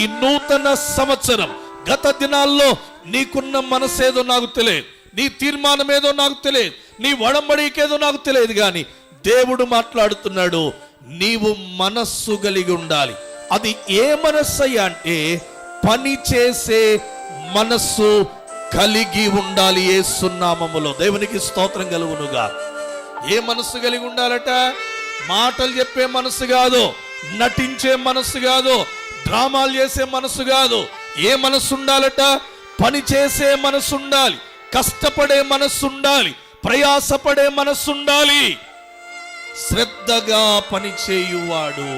ఈ నూతన సంవత్సరం గత దినాల్లో నీకున్న మనసేదో నాకు తెలియదు, నీ తీర్మానం ఏదో నాకు తెలియదు, నీ వడంబడికేదో నాకు తెలియదు, కానీ దేవుడు మాట్లాడుతున్నాడు, నీవు మనస్సు కలిగి ఉండాలి. అది ఏ మనస్సు అయ్యా అంటే పని చేసే మనస్సు కలిగి ఉండాలి. యేసు నామములో దేవునికి స్తోత్రం కలుగునుగా. ఏ మనస్సు కలిగి ఉండాలట? మాటలు చెప్పే మనస్సు కాదు, నటించే మనస్సు కాదు, డ్రామాలు చేసే మనస్సు కాదు. ఏ మనస్సు ఉండాలట? పని చేసే మనస్సు ఉండాలి, కష్టపడే మనస్సు ఉండాలి, ప్రయాసపడే మనస్సు ఉండాలి. శ్రద్ధగా పని చేయువాడు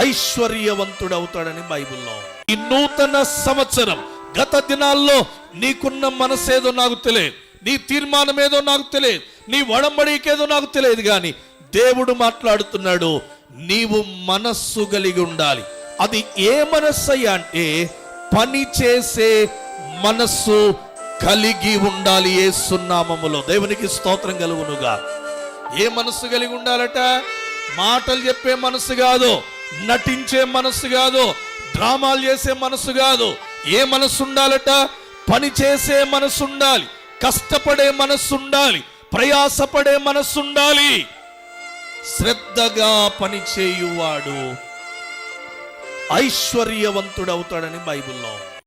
ఐశ్వర్యవంతుడవుతాడని బైబిల్లో. ఈ నూతన సంవత్సరం గత దినాల్లో నీకున్న మనసేదో నాకు తెలియదు, నీ తీర్మానం ఏదో నాకు తెలియదు, నీ వడంబడికేదో నాకు తెలియదు, కానీ దేవుడు మాట్లాడుతున్నాడు, నీవు మనస్సు కలిగి ఉండాలి. అది ఏ మనస్సు అయ్యా అంటే పని చేసే మనస్సు కలిగి ఉండాలి. యేసు నామములో దేవునికి స్తోత్రం కలుగునుగా. ఏ మనస్సు కలిగి ఉండాలట? మాటలు చెప్పే మనస్సు కాదు, నటించే మనస్సు కాదు, డ్రామాలు చేసే మనస్సు కాదు. ఏ మనస్సు ఉండాలట? పని చేసే మనస్సు ఉండాలి, కష్టపడే మనస్సు ఉండాలి, ప్రయాసపడే మనస్సు ఉండాలి. శ్రద్ధగా పని చేయువాడు ఐశ్వర్యవంతుడవుతాడని బైబిల్లో.